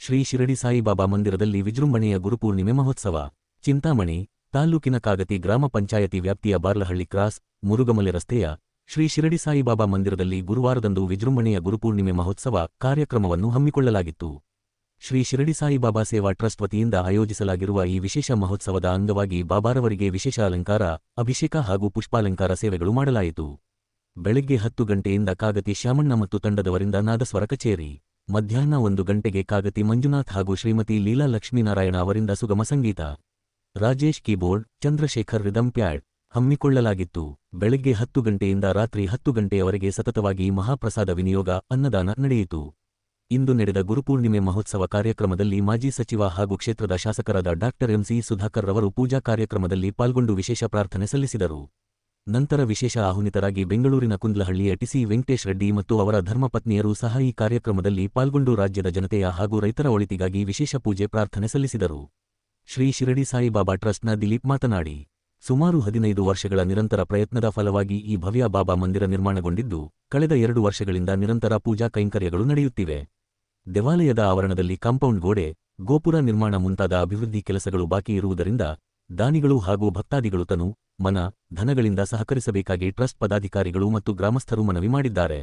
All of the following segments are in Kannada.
ಶ್ರೀ ಶಿರಡಿ ಸಾಯಿಬಾಬಾ ಮಂದಿರದಲ್ಲಿ ವಿಜೃಂಭಣೆಯ ಗುರುಪೂರ್ಣಿಮೆ ಮಹೋತ್ಸವ. ಚಿಂತಾಮಣಿ ತಾಲ್ಲೂಕಿನ ಕಾಗತಿ ಗ್ರಾಮ ಪಂಚಾಯತಿ ವ್ಯಾಪ್ತಿಯ ಬಾರ್ಲಹಳ್ಳಿ ಕ್ರಾಸ್, ಮುರುಗಮಲೆ ರಸ್ತೆಯ ಶ್ರೀ ಶಿರಡಿ ಸಾಯಿಬಾಬಾ ಮಂದಿರದಲ್ಲಿ ಗುರುವಾರದಂದು ವಿಜೃಂಭಣೆಯ ಗುರುಪೂರ್ಣಿಮೆ ಮಹೋತ್ಸವ ಕಾರ್ಯಕ್ರಮವನ್ನು ಹಮ್ಮಿಕೊಳ್ಳಲಾಗಿತ್ತು. ಶ್ರೀ ಶಿರಡಿ ಸಾಯಿಬಾಬಾ ಸೇವಾ ಟ್ರಸ್ಟ್ ವತಿಯಿಂದ ಆಯೋಜಿಸಲಾಗಿರುವ ಈ ವಿಶೇಷ ಮಹೋತ್ಸವದ ಅಂಗವಾಗಿ ಬಾಬಾರವರಿಗೆ ವಿಶೇಷ ಅಲಂಕಾರ, ಅಭಿಷೇಕ ಹಾಗೂ ಪುಷ್ಪಾಲಂಕಾರ ಸೇವೆಗಳು ಮಾಡಲಾಯಿತು. ಬೆಳಗ್ಗೆ 10 ಗಂಟೆಯಿಂದ ಕಾಗತಿ ಶ್ಯಾಮಣ್ಣ ಮತ್ತು ತಂಡದವರಿಂದ ನಾದಸ್ವರ ಕಚೇರಿ, ಮಧ್ಯಾಹ್ನ 1 ಗಂಟೆಗೆ ಕಾಗತಿ ಮಂಜುನಾಥ್ ಹಾಗೂ ಶ್ರೀಮತಿ ಲೀಲಾ ಲಕ್ಷ್ಮೀನಾರಾಯಣ ಅವರಿಂದ ಸುಗಮ ಸಂಗೀತ, Rajesh keyboard, Chandrashekar rhythm pad ಹಮ್ಮಿಕೊಳ್ಳಲಾಗಿತ್ತು. ಬೆಳಗ್ಗೆ 10 ಗಂಟೆಯಿಂದ ರಾತ್ರಿ 10 ಗಂಟೆಯವರೆಗೆ ಸತತವಾಗಿ ಮಹಾಪ್ರಸಾದ ವಿನಿಯೋಗ, ಅನ್ನದಾನ ನಡೆಯಿತು. ಇಂದು ನಡೆದ ಗುರುಪೂರ್ಣಿಮೆ ಮಹೋತ್ಸವ ಕಾರ್ಯಕ್ರಮದಲ್ಲಿ ಮಾಜಿ ಸಚಿವ ಹಾಗೂ ಕ್ಷೇತ್ರದ ಶಾಸಕರಾದ ಡಾ ಎಂಸಿ ಸುಧಾಕರ್ ರವರು ಪೂಜಾ ಕಾರ್ಯಕ್ರಮದಲ್ಲಿ ಪಾಲ್ಗೊಂಡು ವಿಶೇಷ ಪ್ರಾರ್ಥನೆ ಸಲ್ಲಿಸಿದರು. ನಂತರ ವಿಶೇಷ ಆಹ್ವಾನಿತರಾಗಿ ಬೆಂಗಳೂರಿನ ಕುಂದ್ಲಹಳ್ಳಿಯ ಟಿಸಿ ವೆಂಕಟೇಶ್ ರೆಡ್ಡಿ ಮತ್ತು ಅವರ ಧರ್ಮಪತ್ನಿಯರು ಸಹ ಈ ಕಾರ್ಯಕ್ರಮದಲ್ಲಿ ಪಾಲ್ಗೊಂಡು ರಾಜ್ಯದ ಜನತೆಯ ಹಾಗೂ ರೈತರ ಒಳಿತಿಗಾಗಿ ವಿಶೇಷ ಪೂಜೆ ಪ್ರಾರ್ಥನೆ ಸಲ್ಲಿಸಿದರು. ಶ್ರೀ ಶಿರಡಿ ಸಾಯಿಬಾಬಾ ಟ್ರಸ್ಟ್ನ ದಿಲೀಪ್ ಮಾತನಾಡಿ, ಸುಮಾರು 15 ವರ್ಷಗಳ ನಿರಂತರ ಪ್ರಯತ್ನದ ಫಲವಾಗಿ ಈ ಭವ್ಯ ಬಾಬಾ ಮಂದಿರ ನಿರ್ಮಾಣಗೊಂಡಿದ್ದು, ಕಳೆದ 2 ವರ್ಷಗಳಿಂದ ನಿರಂತರ ಪೂಜಾ ಕೈಂಕರ್ಯಗಳು ನಡೆಯುತ್ತಿವೆ. ದೇವಾಲಯದ ಆವರಣದಲ್ಲಿ ಕಾಂಪೌಂಡ್ ಗೋಡೆ, ಗೋಪುರ ನಿರ್ಮಾಣ ಮುಂತಾದ ಅಭಿವೃದ್ಧಿ ಕೆಲಸಗಳು ಬಾಕಿ ಇರುವುದರಿಂದ ದಾನಿಗಳು ಹಾಗೂ ಭಕ್ತಾದಿಗಳು ತನು, ಮನ, ಧನಗಳಿಂದ ಸಹಕರಿಸಬೇಕಾಗಿ ಟ್ರಸ್ಟ್ ಪದಾಧಿಕಾರಿಗಳು ಮತ್ತು ಗ್ರಾಮಸ್ಥರು ಮನವಿ ಮಾಡಿದ್ದಾರೆ.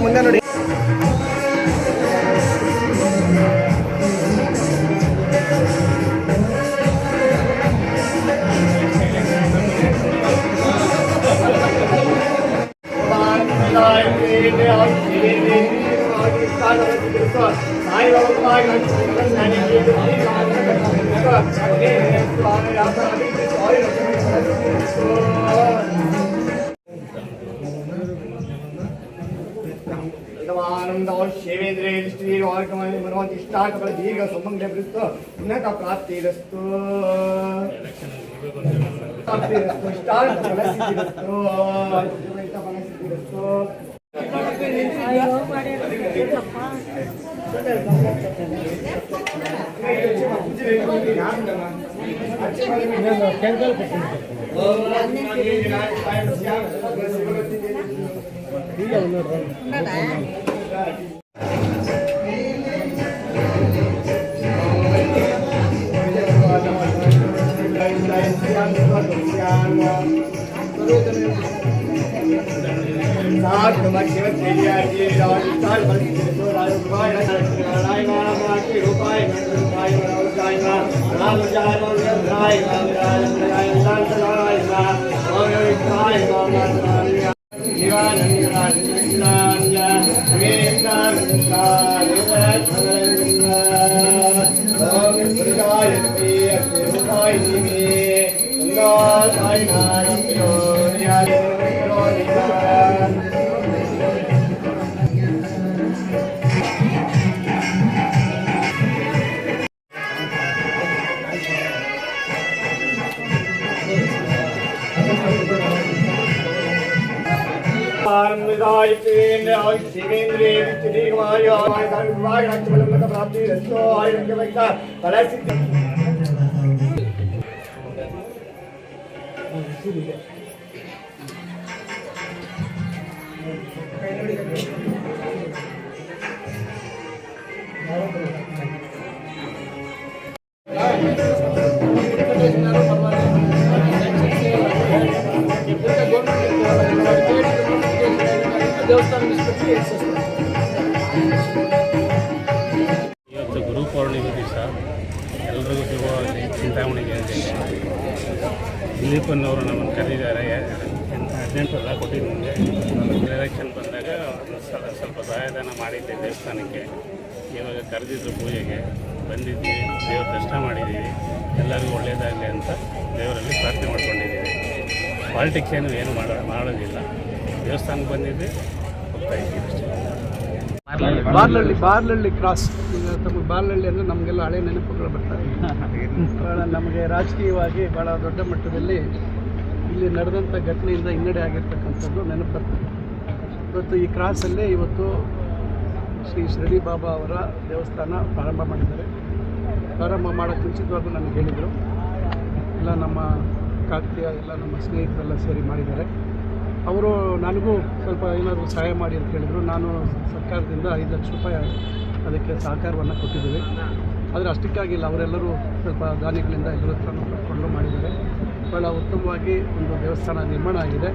ಮುಂದೆ ನೋಡಿ. दीर्घ सुमंगलस्तु उन्नत प्राप्तिरस्तु ಇವತ್ತು ಗುರು ಪೌರ್ಣಿಮೆ ದಿವಸ ಎಲ್ರಿಗೂ ಶುಭವಾಗಲಿ. ಚಿಂತಾಮಣಿಗೆ ದಿಲೀಪನ್ನವರು ನಮ್ಮನ್ನು ಕರೆದಿದ್ದಾರೆ. 18 ಸಲ ಕೊಟ್ಟಿದ್ದು ನಮಗೆ ಎಲೆಕ್ಷನ್ ಬಂದಾಗ ಸ್ವಲ್ಪ ಸಹಾಯಧನ ಮಾಡಿದ್ದೆ ದೇವಸ್ಥಾನಕ್ಕೆ. ಇವಾಗ ಕರೆದಿದ್ದು ಪೂಜೆಗೆ ಬಂದಿದ್ವಿ, ದೇವ್ರ ದರ್ಶನ ಮಾಡಿದ್ದೀವಿ. ಎಲ್ಲರಿಗೂ ಒಳ್ಳೆಯದಾಗಲಿ ಅಂತ ದೇವರಲ್ಲಿ ಪ್ರಾರ್ಥನೆ ಮಾಡ್ಕೊಂಡಿದ್ದೀವಿ. ಪಾಲಿಟಿಕ್ಸ್ ಏನು ಮಾಡೋದಿಲ್ಲ. ದೇವಸ್ಥಾನಕ್ಕೆ ಬಂದಿದ್ದೆ, ಹೋಗ್ತಾ ಇದ್ದೀವಿ ಅಷ್ಟೇ. ಬಾರ್ಲಹಳ್ಳಿ ಕ್ರಾಸ್. ಈಗ ತಮಗೆ ಬಾರ್ಲಹಳ್ಳಿ ಅಂದರೆ ನಮಗೆಲ್ಲ ಹಳೆ ನೆನಪುಗಳು ಬರ್ತವೆ. ಭಾಳ ನಮಗೆ ರಾಜಕೀಯವಾಗಿ ಭಾಳ ದೊಡ್ಡ ಮಟ್ಟದಲ್ಲಿ ಇಲ್ಲಿ ನಡೆದಂಥ ಘಟನೆಯಿಂದ ಹಿನ್ನಡೆ ಆಗಿರ್ತಕ್ಕಂಥದ್ದು ನೆನಪು ಬರ್ತದೆ. ಇವತ್ತು ಈ ಕ್ರಾಸಲ್ಲೇ ಇವತ್ತು ಶ್ರೀ ಶಿರಡಿ ಬಾಬಾ ಅವರ ದೇವಸ್ಥಾನ ಪ್ರಾರಂಭ ಮಾಡಿದ್ದಾರೆ. ಪ್ರಾರಂಭ ಮಾಡೋಕ್ಕೆ ಮುಂಚಿತವಾಗೂ ನನಗೆ ಹೇಳಿದರು. ಎಲ್ಲ ನಮ್ಮ ಕಾಕತೀಯ ಎಲ್ಲ ನಮ್ಮ ಸ್ನೇಹಿತರೆಲ್ಲ ಸೇರಿ ಮಾಡಿದ್ದಾರೆ. ಅವರು ನನಗೂ ಸ್ವಲ್ಪ ಏನಾದರೂ ಸಹಾಯ ಮಾಡಿ ಅಂತ ಹೇಳಿದರು. ನಾನು ಸರ್ಕಾರದಿಂದ 5 ಲಕ್ಷ ರೂಪಾಯಿ ಅದಕ್ಕೆ ಸಹಕಾರವನ್ನು ಕೊಟ್ಟಿದ್ದೀವಿ. ಆದರೆ ಅಷ್ಟಕ್ಕಾಗಿಲ್ಲ, ಅವರೆಲ್ಲರೂ ಸ್ವಲ್ಪ ದಾನಿಗಳಿಂದ ಎಲ್ಲರ ಹತ್ರನೂ ಪಡ್ಕೊಂಡು ಮಾಡಿದ್ದಾರೆ. ಭಾಳ ಉತ್ತಮವಾಗಿ ಒಂದು ದೇವಸ್ಥಾನ ನಿರ್ಮಾಣ ಆಗಿದೆ.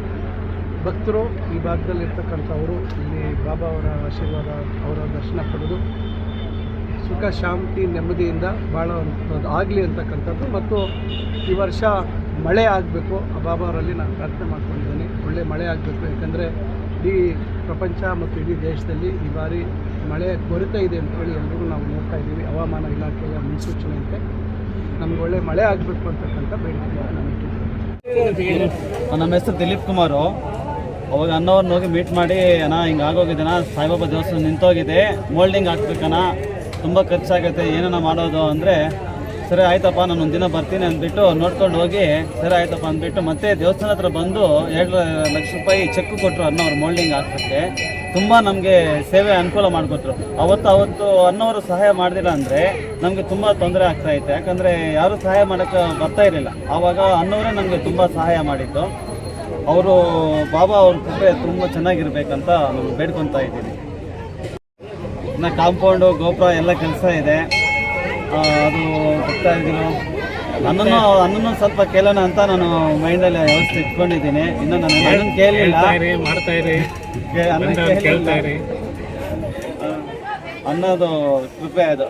ಭಕ್ತರು ಈ ಭಾಗದಲ್ಲಿರ್ತಕ್ಕಂಥವರು ಇಲ್ಲಿ ಬಾಬಾ ಅವರ ಆಶೀರ್ವಾದ, ಅವರ ದರ್ಶನ ಪಡೆದು ಸುಖ ಶಾಂತಿ ನೆಮ್ಮದಿಯಿಂದ ಭಾಳ ಆಗಲಿ ಅಂತಕ್ಕಂಥದ್ದು. ಮತ್ತು ಈ ವರ್ಷ ಮಳೆ ಆಗಬೇಕು, ಆ ಬಾಬಾ ಅವರಲ್ಲಿ ನಾನು ಪ್ರಾರ್ಥನೆ ಮಾಡ್ಕೊಂಡಿದ್ದೀನಿ. ಒಳ್ಳೆ ಮಳೆ ಆಗಬೇಕು. ಯಾಕಂದರೆ ಇಡೀ ಪ್ರಪಂಚ ಮತ್ತು ಇಡೀ ದೇಶದಲ್ಲಿ ಈ ಬಾರಿ ಮಳೆ ಕೊರತೆ ಇದೆ ಅಂತೇಳಿ ಎಲ್ಲರೂ ನಾವು ನೋಡ್ತಾ ಇದ್ದೀವಿ. ಹವಾಮಾನ ಇಲಾಖೆಯ ಮುನ್ಸೂಚನೆಯಂತೆ ನಮ್ಗೆ ಒಳ್ಳೆ ಮಳೆ ಆಗಬೇಕು ಅಂತಕ್ಕಂಥ ಬೇಡಿಕೆ ನಮ್ಮ ಹೆಸರು ದಿಲೀಪ್ ಕುಮಾರು. ಅವಾಗ ಅಣ್ಣವ್ರನ್ನ ಹೋಗಿ ಮೀಟ್ ಮಾಡಿ, ಅಣ್ಣ ಹಿಂಗೆ ಆಗೋಗಿದ್ದೆನ, ಸಾಯಿಬಾಬಾ ದೇವಸ್ಥಾನ ನಿಂತೋಗಿದೆ, ಮೋಲ್ಡಿಂಗ್ ಹಾಕ್ಬೇಕಣ್ಣ, ತುಂಬ ಖರ್ಚಾಗುತ್ತೆ, ಏನನ್ನ ಮಾಡೋದು ಅಂದರೆ, ಸರಿ ಆಯ್ತಪ್ಪ ನಾನು ಒಂದಿನ ಬರ್ತೀನಿ ಅಂದ್ಬಿಟ್ಟು ನೋಡ್ಕೊಂಡು ಹೋಗಿ ಸರಿ ಆಯ್ತಪ್ಪ ಅಂದ್ಬಿಟ್ಟು ಮತ್ತೆ ದೇವಸ್ಥಾನ ಹತ್ರ ಬಂದು 2 ಲಕ್ಷ ರೂಪಾಯಿ ಚೆಕ್ ಕೊಟ್ಟರು ಅಣ್ಣವ್ರು ಮೋಲ್ಡಿಂಗ್ ಹಾಕೋಕ್ಕೆ. ತುಂಬ ನಮಗೆ ಸೇವೆ ಅನುಕೂಲ ಮಾಡಿಕೊಟ್ರು. ಅವತ್ತು ಅಣ್ಣವರು ಸಹಾಯ ಮಾಡಿದಿಲ್ಲ ಅಂದರೆ ನಮಗೆ ತುಂಬ ತೊಂದರೆ ಆಗ್ತಾಯಿತ್ತು. ಯಾಕಂದರೆ ಯಾರೂ ಸಹಾಯ ಮಾಡೋಕ್ಕೆ ಬರ್ತಾ ಇರಲಿಲ್ಲ. ಆವಾಗ ಅಣ್ಣವರೇ ನಮಗೆ ತುಂಬ ಸಹಾಯ ಮಾಡಿದ್ದು. ಅವರು ಬಾಬಾ ಅವ್ರ ಕೃಪೆ ತುಂಬ ಚೆನ್ನಾಗಿರ್ಬೇಕಂತ ನಾವು ಬೇಡ್ಕೊತಾ ಇದ್ದೀವಿ. ಇನ್ನು ಕಾಂಪೌಂಡು ಗೋಪುರ ಎಲ್ಲ ಕೆಲಸ ಇದೆ. ಅದು ಬರ್ತಾ ಇದ್ದೀವಿ. ನನ್ನನ್ನು ಸ್ವಲ್ಪ ಕೇಳೋಣ ಅಂತ ನಾನು ಮೈಂಡಲ್ಲಿ ವ್ಯವಸ್ಥೆ ಇಟ್ಕೊಂಡಿದ್ದೀನಿ. ಇನ್ನು ನಾನು ನನ್ನನ್ನು ಕೇಳಿಲ್ಲ, ಅನ್ನೋದು ಕೃಪೆ ಅದು.